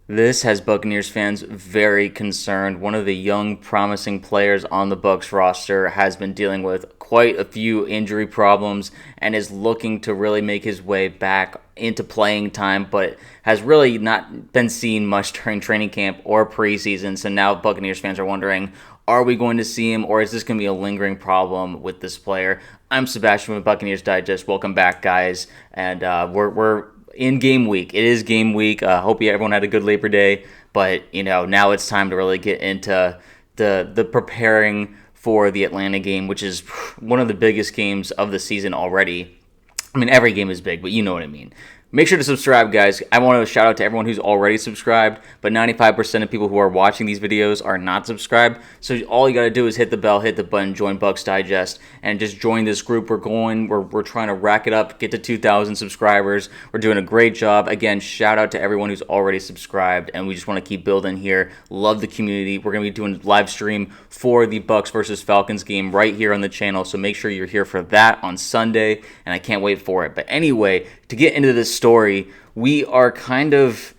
This has Buccaneers fans very concerned. One of the young, promising players on the Bucs roster has been dealing with quite a few injury problems and is looking to really make his way back into playing time, but has really not been seen much during training camp or preseason. So now Buccaneers fans are wondering, are we going to see him, or is this going to be a lingering problem with this player? I'm Sebastian with Buccaneers Digest. Welcome back, guys, and we're in game week. It is game week. Hope everyone had a good Labor Day, but now it's time to really get into the preparing for the Atlanta game, which is one of the biggest games of the season already. I mean, every game is big, but you know what I mean. Make sure to subscribe, guys. I want to shout out to everyone who's already subscribed, but 95% of people who are watching these videos are not subscribed. So all you got to do is hit the bell, hit the button, join Bucs Digest, and just join this group. We're trying to rack it up, get to 2,000 subscribers. We're doing a great job. Again, shout out to everyone who's already subscribed, and we just want to keep building here. Love the community. We're going to be doing a live stream for the Bucs versus Falcons game right here on the channel, so make sure you're here for that on Sunday, and I can't wait for it. But anyway, to get into this story, we are kind of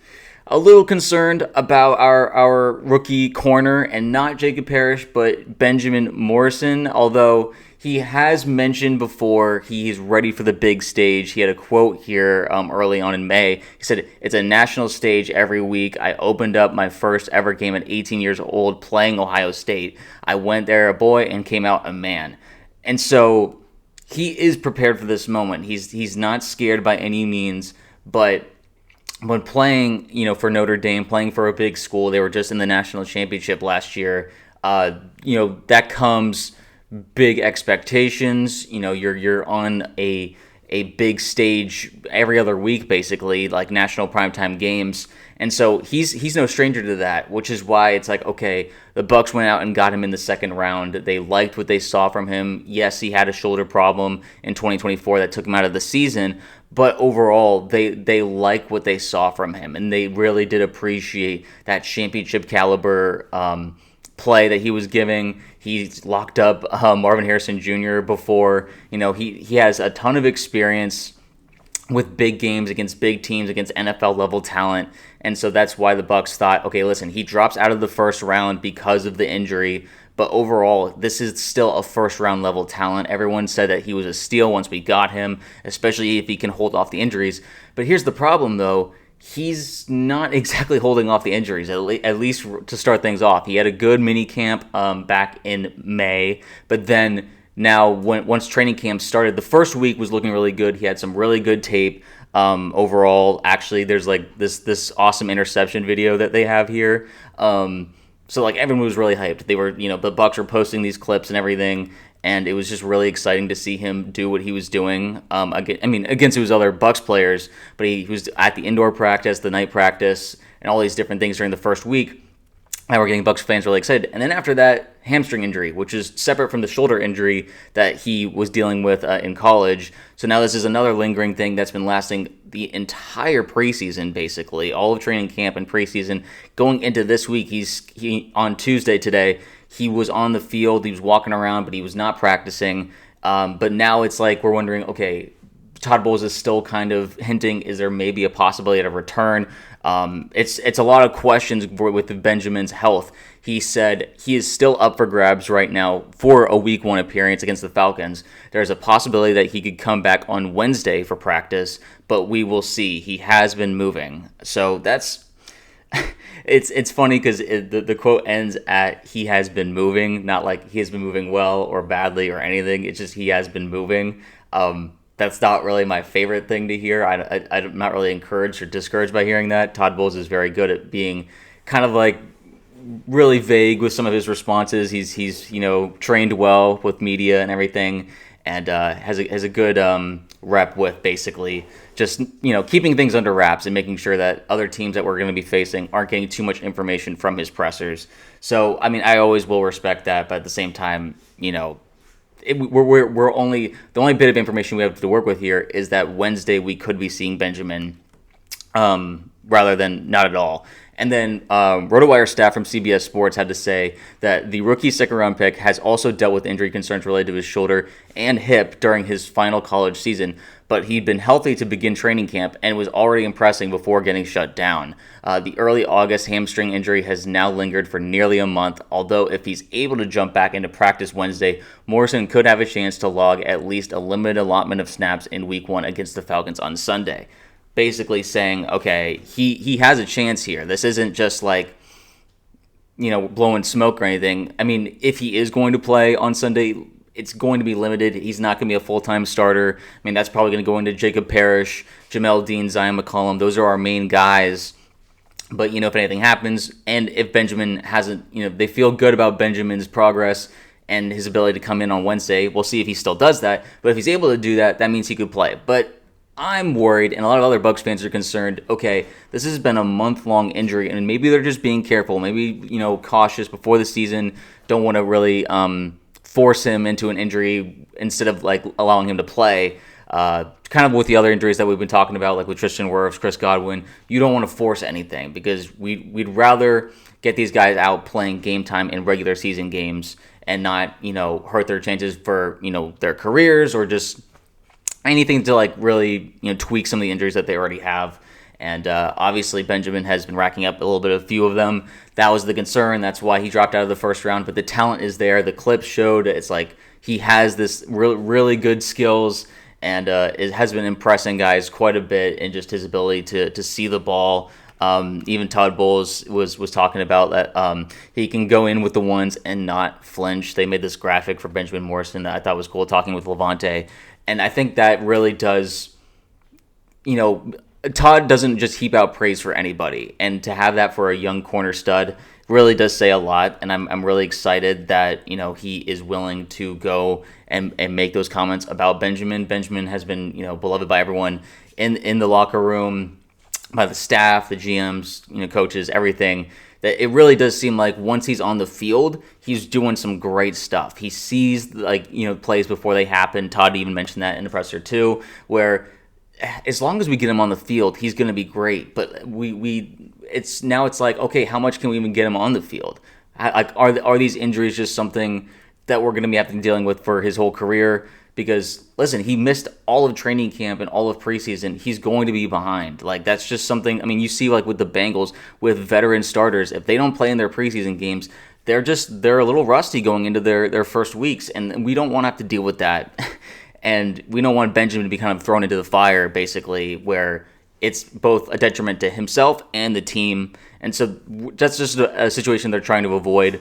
a little concerned about our rookie corner, and not Jacob Parrish, but Benjamin Morrison, although he has mentioned before he's ready for the big stage. He had a quote here early on in May. He said, "It's a national stage every week. I opened up my first ever game at 18 years old playing Ohio State. I went there a boy and came out a man." And so he is prepared for this moment. He's not scared by any means, but when playing, for Notre Dame, playing for a big school, they were just in the national championship last year. That comes big expectations. You're on a big stage every other week, basically, like national primetime games. And so he's no stranger to that, which is why it's like, okay, the Bucs went out and got him in the second round. They liked what they saw from him. Yes, he had a shoulder problem in 2024 that took him out of the season, but overall, they like what they saw from him, and they really did appreciate that championship caliber play that he was giving. He's locked up Marvin Harrison Jr. before. He has a ton of experience with big games against big teams, against NFL level talent. And so that's why the Bucs thought, okay, listen, he drops out of the first round because of the injury, but overall, this is still a first round level talent. Everyone said that he was a steal once we got him, especially if he can hold off the injuries. But here's the problem, though. He's not exactly holding off the injuries, at least to start things off. He had a good mini camp back in May, but then now once training camp started, the first week was looking really good. He had some really good tape. Overall, actually, there's like this awesome interception video that they have here. So like everyone was really hyped. They were, the Bucs were posting these clips and everything, and it was just really exciting to see him do what he was doing. Against his other Bucs players, but he was at the indoor practice, the night practice, and all these different things during the first week. And we're getting Bucs fans really excited. And then after that, hamstring injury, which is separate from the shoulder injury that he was dealing with in college. So now this is another lingering thing that's been lasting the entire preseason, basically, all of training camp and preseason. Going into this week, he on Tuesday today, he was on the field, he was walking around, but he was not practicing. But now it's like we're wondering, okay, Todd Bowles is still kind of hinting, is there maybe a possibility of return? It's a lot of questions with Benjamin's health. He said he is still up for grabs right now for a week one appearance against the Falcons. There's a possibility that he could come back on Wednesday for practice, but we will see. He has been moving. So that's it's funny because the quote ends at "he has been moving," not like he has been moving well or badly or anything. It's just he has been moving. That's not really my favorite thing to hear. I'm not really encouraged or discouraged by hearing that. Todd Bowles is very good at being kind of like really vague with some of his responses. He's trained well with media and everything, and has a good rep with basically just keeping things under wraps and making sure that other teams that we're going to be facing aren't getting too much information from his pressers. So I always will respect that, but at the same time, we're only the only bit of information we have to work with here is that Wednesday we could be seeing Benjamin rather than not at all. And then RotoWire staff from CBS Sports had to say that the rookie second-round pick has also dealt with injury concerns related to his shoulder and hip during his final college season, but he'd been healthy to begin training camp and was already impressing before getting shut down. The early August hamstring injury has now lingered for nearly a month, although if he's able to jump back into practice Wednesday, Morrison could have a chance to log at least a limited allotment of snaps in Week 1 against the Falcons on Sunday. Basically saying, okay, he has a chance here. This isn't just like, blowing smoke or anything. I mean, if he is going to play on Sunday, it's going to be limited. He's not going to be a full-time starter. I mean, that's probably going to go into Jacob Parrish, Jamel Dean, Zion McCollum. Those are our main guys. But, if anything happens, and if Benjamin hasn't, they feel good about Benjamin's progress and his ability to come in on Wednesday, we'll see if he still does that. But if he's able to do that, that means he could play. But I'm worried, and a lot of other Bucs fans are concerned, okay, this has been a month-long injury, and maybe they're just being careful, maybe, cautious before the season, don't want to really force him into an injury instead of, allowing him to play. Kind of with the other injuries that we've been talking about, like with Tristan Wirfs, Chris Godwin, you don't want to force anything because we'd rather get these guys out playing game time in regular season games and not, hurt their chances for, their careers or just anything to really tweak some of the injuries that they already have. And obviously Benjamin has been racking up a few of them. That was the concern. That's why he dropped out of the first round. But the talent is there. The clips showed it's like he has this really good skills, and it has been impressing guys quite a bit in just his ability to see the ball. Even Todd Bowles was talking about that he can go in with the ones and not flinch. They made this graphic for Benjamin Morrison that I thought was cool, talking with Lavonte. And I think that really does, Todd doesn't just heap out praise for anybody. And to have that for a young corner stud really does say a lot. And I'm really excited that, he is willing to go and make those comments about Benjamin. Benjamin has been, beloved by everyone in the locker room, by the staff, the GMs, coaches, everything. That it really does seem like once he's on the field, he's doing some great stuff. He sees plays before they happen. Todd even mentioned that in the presser too, where as long as we get him on the field, he's going to be great. But it's like, okay, how much can we even get him on the field? Are these injuries just something that we're going to be having dealing with for his whole career? Because, listen, he missed all of training camp and all of preseason. He's going to be behind. That's just something, you see, with the Bengals, with veteran starters, if they don't play in their preseason games, they're a little rusty going into their first weeks, and we don't want to have to deal with that. And we don't want Benjamin to be kind of thrown into the fire, basically, where it's both a detriment to himself and the team. And so that's just a situation they're trying to avoid,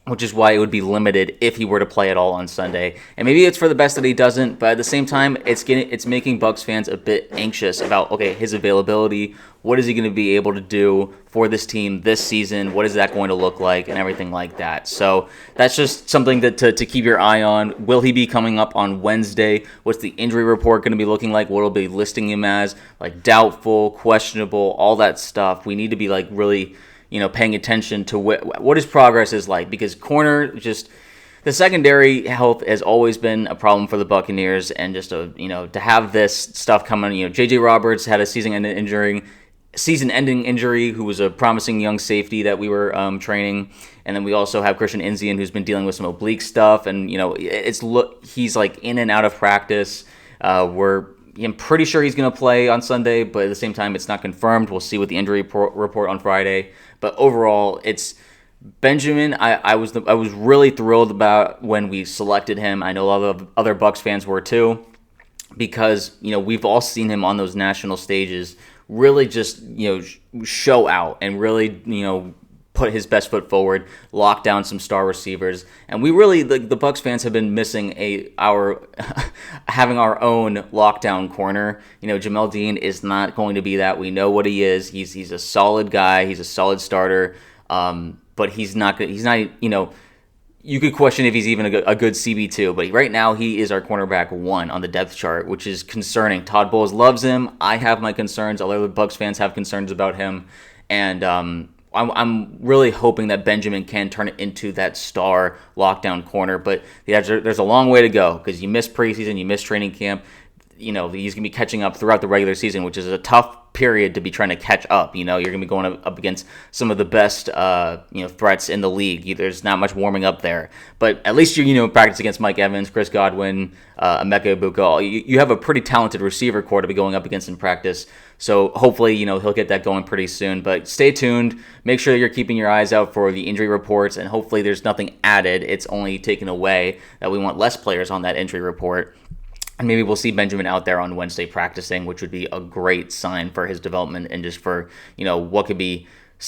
which is why it would be limited if he were to play at all on Sunday. And maybe it's for the best that he doesn't, but at the same time, it's making Bucs fans a bit anxious about, okay, his availability. What is he going to be able to do for this team this season? What is that going to look like and everything like that? So that's just something to keep your eye on. Will he be coming up on Wednesday? What's the injury report going to be looking like? What will be listing him as? Doubtful, questionable, all that stuff. We need to be really paying attention to what his progress is like, because corner, just the secondary health has always been a problem for the Buccaneers, and just to have this stuff coming, JJ Roberts had a season-ending injury, who was a promising young safety that we were training, and then we also have Christian Inzian, who's been dealing with some oblique stuff, and he's in and out of practice. I'm pretty sure he's going to play on Sunday, but at the same time, it's not confirmed. We'll see with the injury report on Friday. But overall, it's Benjamin. I was really thrilled about when we selected him. I know a lot of other Bucs fans were too, because we've all seen him on those national stages really just show out and really put his best foot forward, lock down some star receivers, and we really the Bucs fans have been missing having our own lockdown corner. Jamel Dean is not going to be that. We know what he is. He's a solid guy. He's a solid starter, but he's not. You could question if he's even a good CB2, but right now he is our cornerback 1 on the depth chart, which is concerning. Todd Bowles loves him. I have my concerns. Other Bucs fans have concerns about him, and I'm really hoping that Benjamin can turn it into that star lockdown corner. But there's a long way to go, because you miss preseason, you miss training camp. he's going to be catching up throughout the regular season, which is a tough period to be trying to catch up. You're going to be going up against some of the best, threats in the league. There's not much warming up there, but at least you practice against Mike Evans, Chris Godwin, Emeka Egbuka. You have a pretty talented receiver core to be going up against in practice. So hopefully, he'll get that going pretty soon. But stay tuned. Make sure you're keeping your eyes out for the injury reports, and hopefully there's nothing added. It's only taken away, that we want less players on that injury report. And maybe we'll see Benjamin out there on Wednesday practicing, which would be a great sign for his development and just for,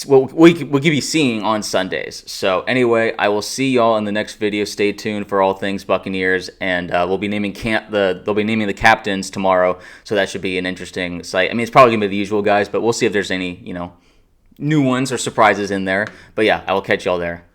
what we could be seeing on Sundays. So anyway, I will see y'all in the next video. Stay tuned for all things Buccaneers, and we'll be naming they'll be naming the captains tomorrow. So that should be an interesting sight. I mean, it's probably gonna be the usual guys, but we'll see if there's any, new ones or surprises in there. But yeah, I will catch y'all there.